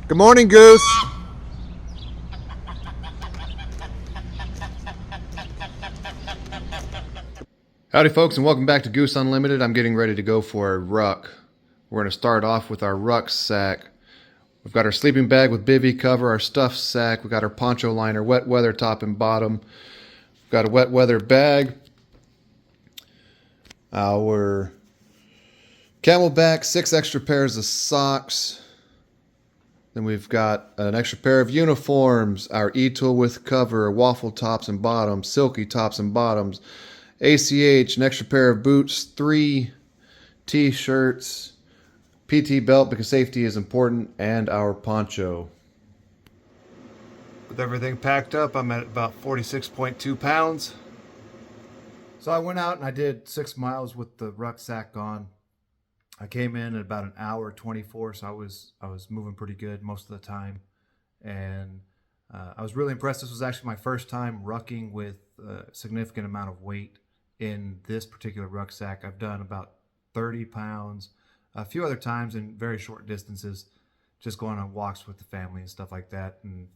Good morning, Goose. Howdy, folks, and welcome back to Goose Unlimited. I'm getting ready to go for a ruck. We're going to start off with our rucksack. We've got our sleeping bag with bivy cover, our stuffed sack. We've got our poncho liner, wet weather top and bottom. We've got a wet weather bag. Our camelback, 6 extra pairs of socks. Then we've got an extra pair of uniforms, our e-tool with cover, waffle tops and bottoms, silky tops and bottoms, ACH, an extra pair of boots, 3 t-shirts, PT belt because safety is important, and our poncho. With everything packed up, I'm at about 46.2 pounds. So I went out and I did 6 miles with the rucksack on. I came in at about an hour 24, so I was moving pretty good most of the time, and I was really impressed. This was actually my first time rucking with a significant amount of weight in this particular rucksack. I've done about 30 pounds a few other times in very short distances, just going on walks with the family and stuff like that. And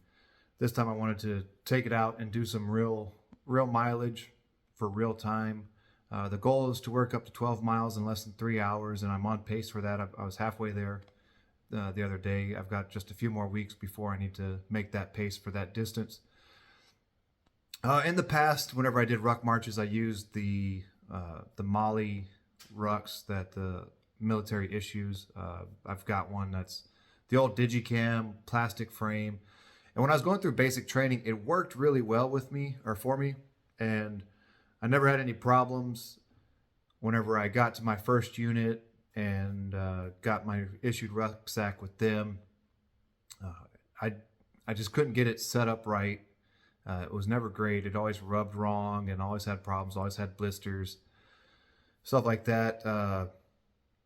this time I wanted to take it out and do some real mileage for real time. The goal is to work up to 12 miles in less than 3 hours, and I'm on pace for that. I was halfway there the other day. I've got just a few more weeks before I need to make that pace for that distance. In the past, whenever I did ruck marches, I used the Molly rucks that the military issues. I've got one that's the old Digicam plastic frame, and when I was going through basic training, it worked really well with me, or for me, and I never had any problems. Whenever I got to my first unit and got my issued rucksack with them, I just couldn't get it set up right. It was never great. It always rubbed wrong and always had problems, always had blisters, stuff like that.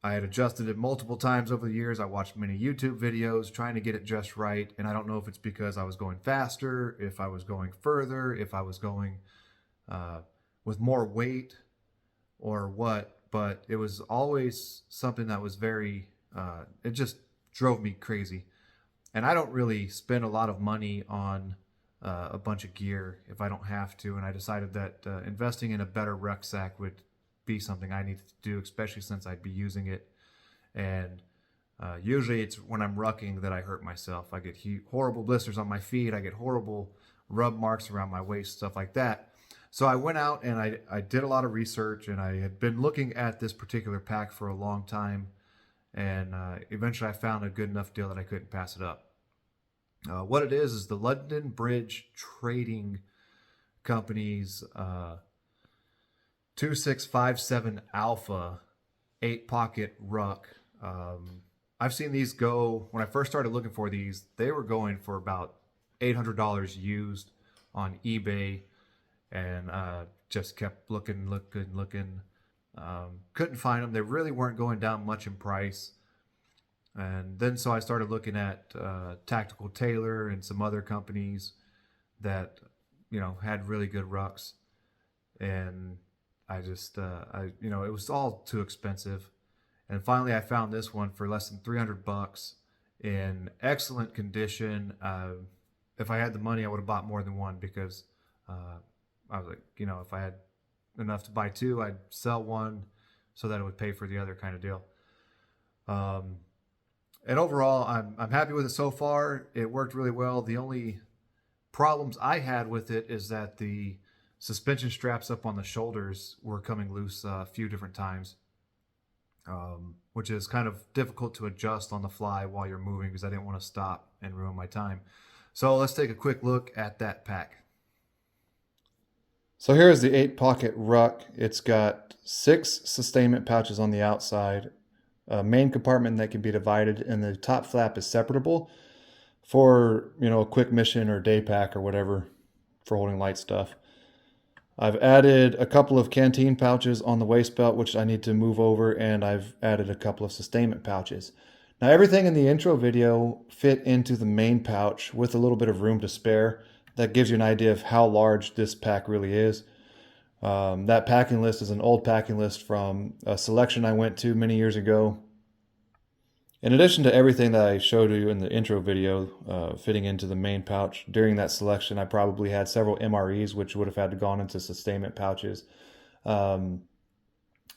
I had adjusted it multiple times over the years. I watched many YouTube videos trying to get it just right, and I don't know if it's because I was going faster, if I was going further, if I was going with more weight or what, but it was always something that was very, it just drove me crazy. And I don't really spend a lot of money on a bunch of gear if I don't have to, and I decided that investing in a better rucksack would be something I needed to do, especially since I'd be using it. And usually it's when I'm rucking that I hurt myself. I get horrible blisters on my feet, I get horrible rub marks around my waist, stuff like that. So I went out and I did a lot of research, and I had been looking at this particular pack for a long time, and eventually I found a good enough deal that I couldn't pass it up. What it is the London Bridge Trading Company's 2657 Alpha 8-pocket ruck. I've seen these go, when I first started looking for these, they were going for about $800 used on eBay. And just kept looking. Couldn't find them. They really weren't going down much in price. And then so I started looking at Tactical Tailor and some other companies that, you know, had really good rucks. And I just, it was all too expensive. And finally I found this one for less than $300 in excellent condition. If I had the money, I would have bought more than one, because I was like, you know, if I had enough to buy 2, I'd sell one so that it would pay for the other kind of deal. And overall, I'm happy with it so far. It worked really well. The only problems I had with it is that the suspension straps up on the shoulders were coming loose a few different times, which is kind of difficult to adjust on the fly while you're moving, because I didn't want to stop and ruin my time. So let's take a quick look at that pack. So here's the 8-pocket ruck. It's got 6 sustainment pouches on the outside, a main compartment that can be divided, and the top flap is separable for, you know, a quick mission or day pack or whatever for holding light stuff. I've added a couple of canteen pouches on the waist belt, which I need to move over, and I've added a couple of sustainment pouches. Now everything in the intro video fit into the main pouch with a little bit of room to spare. That gives you an idea of how large this pack really is. That packing list is an old packing list from a selection I went to many years ago. In addition to everything that I showed you in the intro video fitting into the main pouch, during that selection I probably had several MREs which would have had to gone into sustainment pouches. And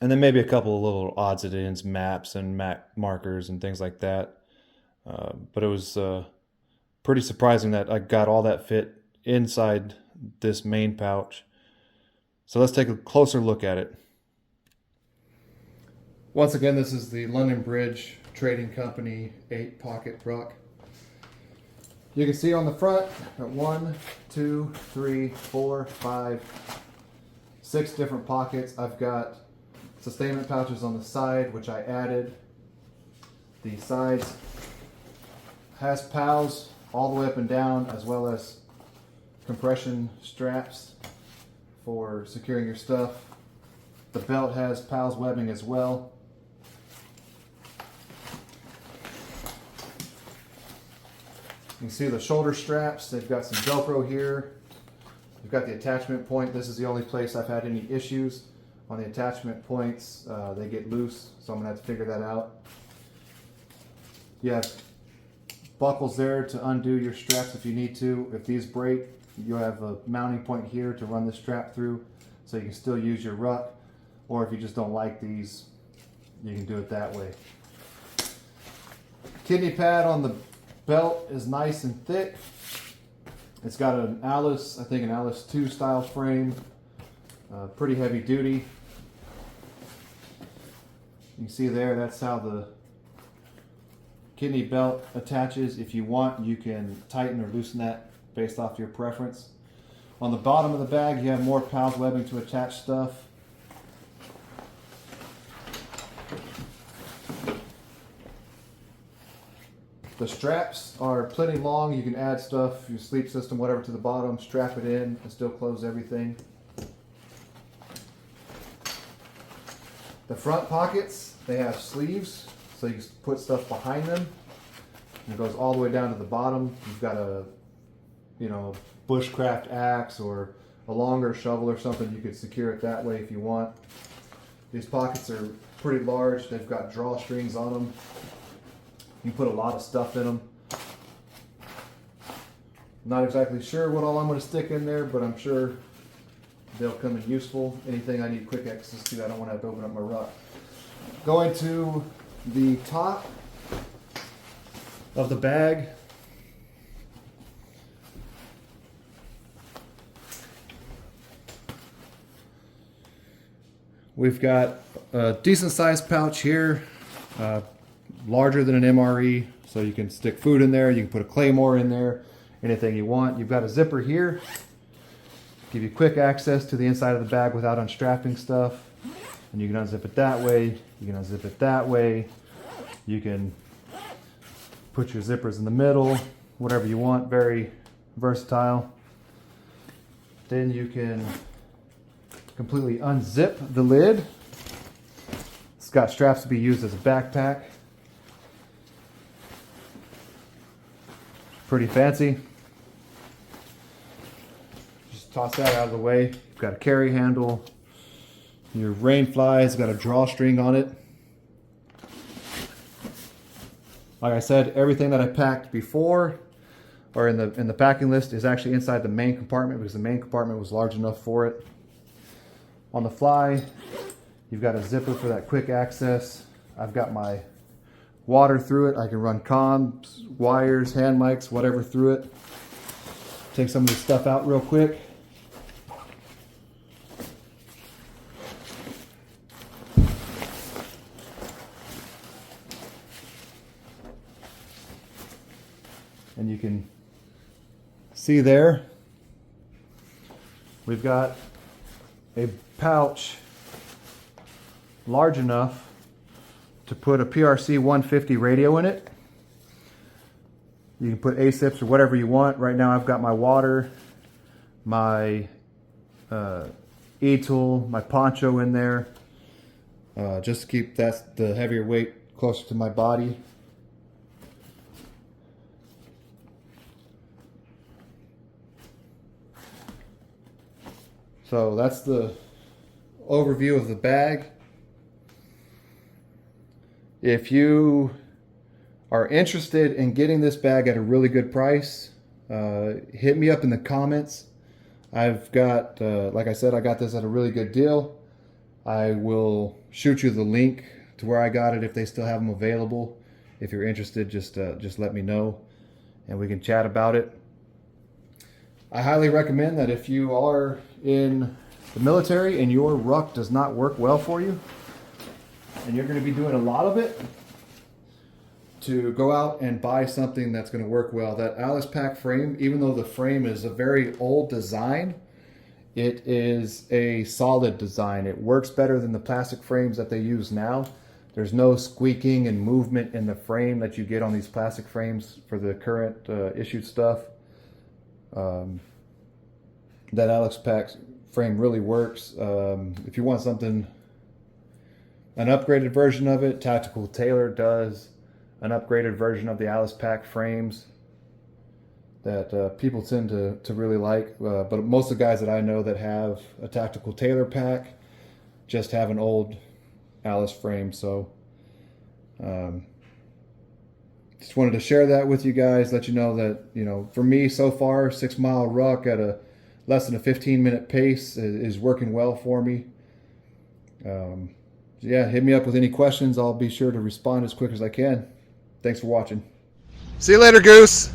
then maybe a couple of little odds and ends, maps and map markers and things like that. But it was pretty surprising that I got all that fit inside this main pouch. So let's take a closer look at it. Once again, this is the London Bridge Trading Company 8-pocket ruck. You can see on the front, got 1, 2, 3, 4, 5, 6 different pockets. I've got sustainment pouches on the side, which I added. The sides has PALs all the way up and down, as well as compression straps for securing your stuff. The belt has PALs webbing as well. You can see the shoulder straps. They've got some Velcro here. You've got the attachment point. This is the only place I've had any issues on the attachment points. They get loose, so I'm gonna have to figure that out. You have buckles there to undo your straps if you need to. If these break, you have a mounting point here to run the strap through, so you can still use your ruck. Or if you just don't like these, you can do it that way. Kidney pad on the belt is nice and thick. It's got an Alice, I think an Alice 2 style frame, pretty heavy duty. You can see there, that's how the kidney belt attaches. If you want, you can tighten or loosen that based off your preference. On the bottom of the bag, you have more PALS webbing to attach stuff. The straps are plenty long. You can add stuff, your sleep system, whatever, to the bottom, strap it in, and still close everything. The front pockets, they have sleeves, so you can put stuff behind them. And it goes all the way down to the bottom. You've got a, bushcraft axe or a longer shovel or something. You could secure it that way if you want. These pockets are pretty large. They've got drawstrings on them. You can put a lot of stuff in them. Not exactly sure what all I'm going to stick in there, but I'm sure they'll come in useful. Anything I need quick access to, I don't want to have to open up my ruck. Going to the top of the bag. We've got a decent sized pouch here. Larger than an MRE, so you can stick food in there, you can put a claymore in there, anything you want. You've got a zipper here, give you quick access to the inside of the bag without unstrapping stuff. And you can unzip it that way, you can unzip it that way, you can put your zippers in the middle, whatever you want, very versatile. Then you can completely unzip the lid. It's got straps to be used as a backpack. Pretty fancy. Just toss that out of the way. You've got a carry handle. Your rain fly's got a drawstring on it. Like I said, everything that I packed before or in the packing list is actually inside the main compartment because the main compartment was large enough for it. On the fly, you've got a zipper for that quick access. I've got my water through it. I can run comms, wires, hand mics, whatever through it. Take some of this stuff out real quick. And you can see there, we've got a pouch large enough to put a PRC 150 radio in it. You can put ASIPs or whatever you want. Right now I've got my water, my E-tool, my poncho in there, just to keep the heavier weight closer to my body. So that's the overview of the bag. If you are interested in getting this bag at a really good price, hit me up in the comments. I've got, like I said, I got this at a really good deal. I will shoot you the link to where I got it if they still have them available. If you're interested, just let me know and we can chat about it. I highly recommend that if you are in the military and your ruck does not work well for you and you're going to be doing a lot of it, to go out and buy something that's going to work well. That Alice Pack frame, even though the frame is a very old design, it is a solid design. It works better than the plastic frames that they use now. There's no squeaking and movement in the frame that you get on these plastic frames for the current issued stuff. That Alice Pack frame really works. If you want something, an upgraded version of it, Tactical Tailor does an upgraded version of the Alice Pack frames that people tend to really like. But most of the guys that I know that have a Tactical Tailor pack just have an old Alice frame. So just wanted to share that with you guys, let you know that, you know, for me so far, 6 mile ruck at a less than a 15-minute pace is working well for me. Yeah, hit me up with any questions. I'll be sure to respond as quick as I can. Thanks for watching. See you later, Goose.